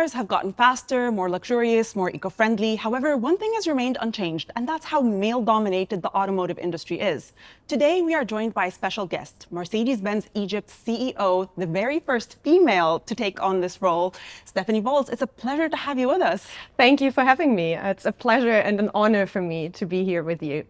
cars have gotten faster, more luxurious, more eco-friendly. However, one thing has remained unchanged, and that's how male-dominated the automotive industry is. Today, we are joined by a special guest, Mercedes-Benz Egypt's CEO, the very first female to take on this role, Stefanie Volz. It's a pleasure to have you with us. Thank you for having me. It's a pleasure and an honor for me to be here with you.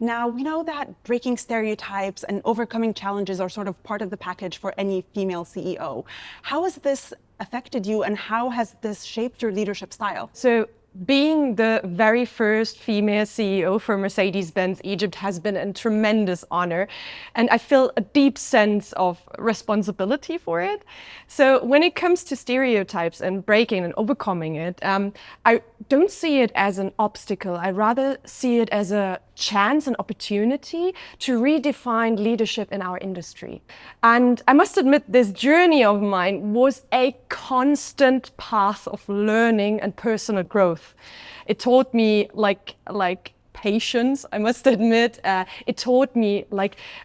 Now, we know that breaking stereotypes and overcoming challenges are sort of part of the package for any female CEO. How has this affected you, and how has this shaped your leadership style? So, being the very first female CEO for Mercedes-Benz Egypt has been a tremendous honor, and I feel a deep sense of responsibility for it. So when it comes to stereotypes and breaking and overcoming it, I don't see it as an obstacle. I rather see it as a chance and opportunity to redefine leadership in our industry. And I must admit, this journey of mine was a constant path of learning and personal growth. It taught me like patience, I must admit. It taught me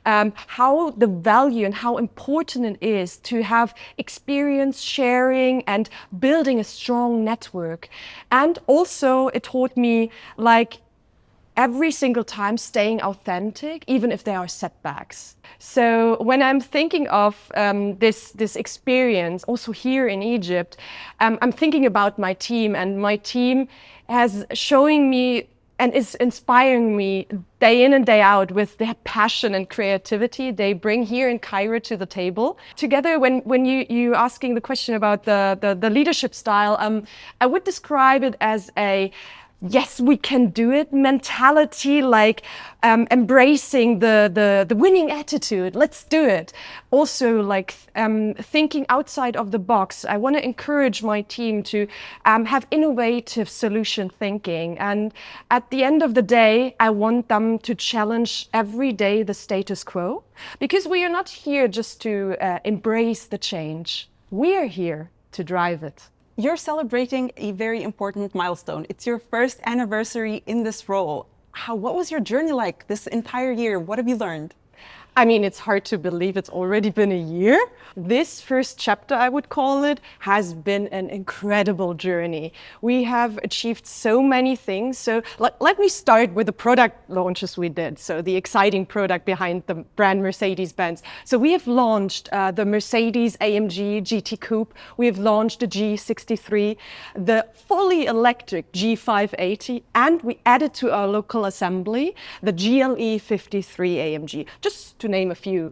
how the value and how important it is to have experience sharing and building a strong network. And also it taught me every single time staying authentic, even if there are setbacks. So when I'm thinking of this experience, also here in Egypt, I'm thinking about my team, and my team has showing me and is inspiring me day in and day out with their passion and creativity they bring here in Cairo to the table. Together, when you asking the question about the leadership style, I would describe it as a yes, we can do it mentality, embracing the winning attitude. Let's do it. Also, thinking outside of the box. I want to encourage my team to have innovative solution thinking. And at the end of the day, I want them to challenge every day the status quo, because we are not here just to embrace the change. We are here to drive it. You're celebrating a very important milestone. It's your first anniversary in this role. What was your journey like this entire year? What have you learned? I mean, it's hard to believe it's already been a year. This first chapter, I would call it, has been an incredible journey. We have achieved so many things. So let me start with the product launches we did. So the exciting product behind the brand Mercedes-Benz. So we have launched the Mercedes-AMG GT Coupe. We have launched the G63, the fully electric G580, and we added to our local assembly the GLE 53 AMG. Just to name a few.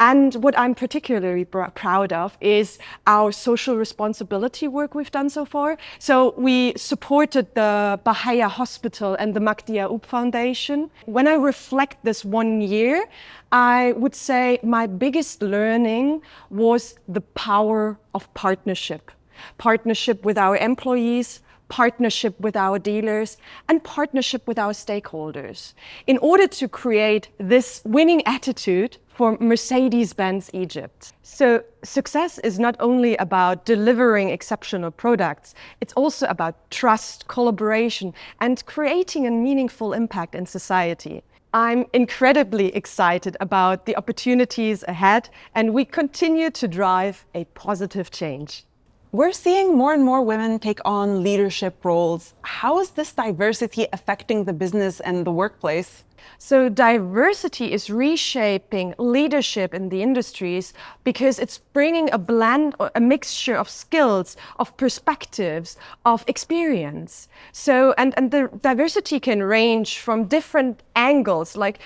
And what I'm particularly proud of is our social responsibility work we've done so far. So we supported the Bahia Hospital and the Magdi Yaoub Foundation. When I reflect this 1 year, I would say my biggest learning was the power of partnership. Partnership with our employees, partnership with our dealers, and partnership with our stakeholders in order to create this winning attitude for Mercedes-Benz Egypt. So success is not only about delivering exceptional products, it's also about trust, collaboration, and creating a meaningful impact in society. I'm incredibly excited about the opportunities ahead, and we continue to drive a positive change. We're seeing more and more women take on leadership roles. How is this diversity affecting the business and the workplace? So diversity is reshaping leadership in the industries because it's bringing a blend, a mixture of skills, of perspectives, of experience. So, and the diversity can range from different angles, like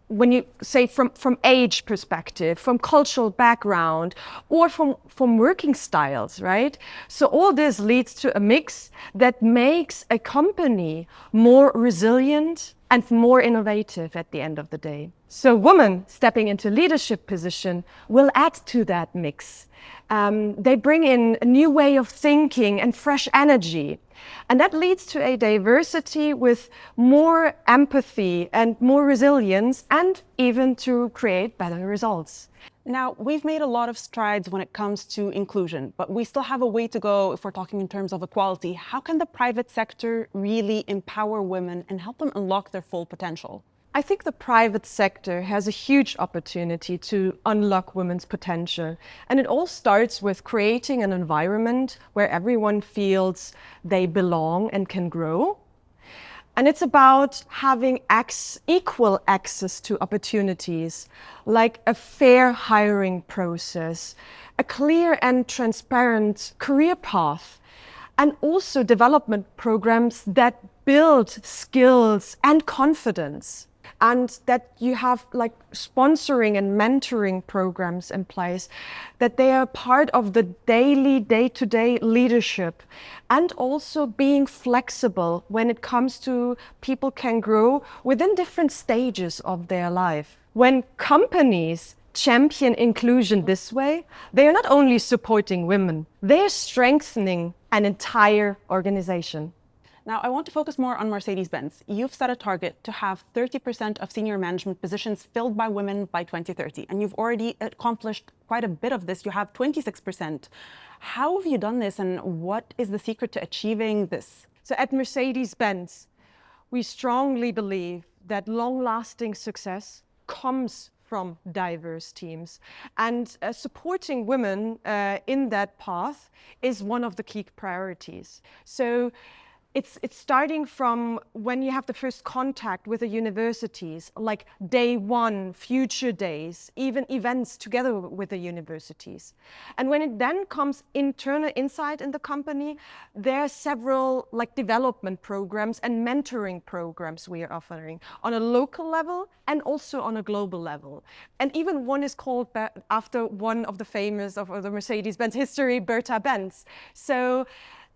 when you say from age perspective, from cultural background, or from working styles, right? So all this leads to a mix that makes a company more resilient and more innovative at the end of the day. So women stepping into leadership position will add to that mix. They bring in a new way of thinking and fresh energy. And that leads to a diversity with more empathy and more resilience, and even to create better results. Now, we've made a lot of strides when it comes to inclusion, but we still have a way to go if we're talking in terms of equality. How can the private sector really empower women and help them unlock their full potential? I think the private sector has a huge opportunity to unlock women's potential. And it all starts with creating an environment where everyone feels they belong and can grow. And it's about having equal access to opportunities, like a fair hiring process, a clear and transparent career path, and also development programs that build skills and confidence. And that you have like sponsoring and mentoring programs in place, that they are part of the daily, day-to-day leadership, and also being flexible when it comes to people can grow within different stages of their life. When companies champion inclusion this way, they are not only supporting women, they are strengthening an entire organization. Now, I want to focus more on Mercedes-Benz. You've set a target to have 30% of senior management positions filled by women by 2030, and you've already accomplished quite a bit of this. You have 26%. How have you done this, and what is the secret to achieving this? So at Mercedes-Benz, we strongly believe that long-lasting success comes from diverse teams. And supporting women in that path is one of the key priorities. So it's starting from when you have the first contact with the universities, like day one, future days, even events together with the universities. And when it then comes internal inside in the company, there are several like development programs and mentoring programs we are offering on a local level and also on a global level. And even one is called after one of the famous of the Mercedes-Benz history, Bertha Benz. So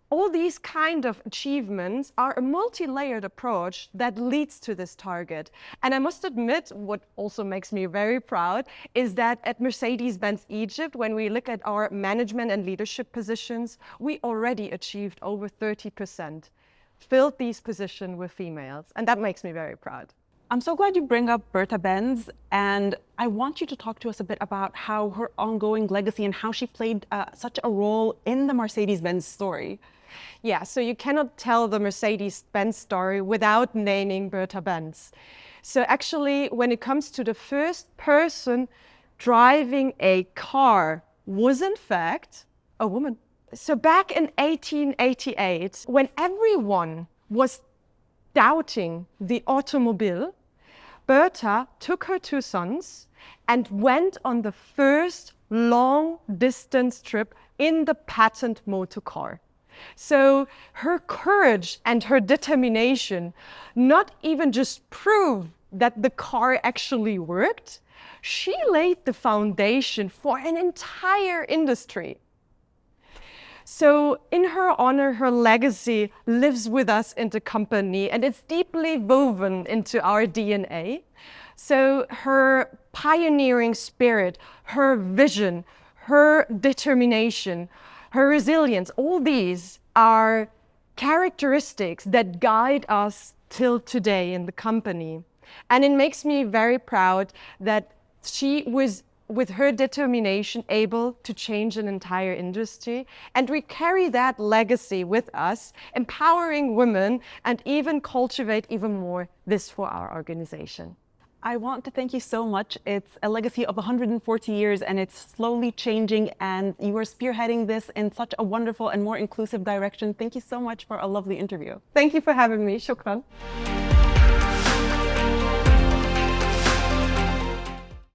all these kind of achievements are a multi-layered approach that leads to this target. And I must admit, what also makes me very proud is that at Mercedes-Benz Egypt, when we look at our management and leadership positions, we already achieved over 30%, filled these positions with females. And that makes me very proud. I'm so glad you bring up Bertha Benz, and I want you to talk to us a bit about how her ongoing legacy and how she played such a role in the Mercedes-Benz story. Yeah, so you cannot tell the Mercedes-Benz story without naming Bertha Benz. So actually, when it comes to the first person driving a car was in fact a woman. So back in 1888, when everyone was doubting the automobile, Bertha took her two sons and went on the first long distance trip in the patent motor car. So her courage and her determination not even just proved that the car actually worked, she laid the foundation for an entire industry. So in her honor, her legacy lives with us in the company, and it's deeply woven into our DNA. So her pioneering spirit, her vision, her determination, her resilience, all these are characteristics that guide us till today in the company. And it makes me very proud that she was, with her determination, able to change an entire industry. And we carry that legacy with us, empowering women and even cultivate even more this for our organization. I want to thank you so much. It's a legacy of 140 years, and it's slowly changing, and you are spearheading this in such a wonderful and more inclusive direction. Thank you so much for a lovely interview. Thank you for having me. Shukran.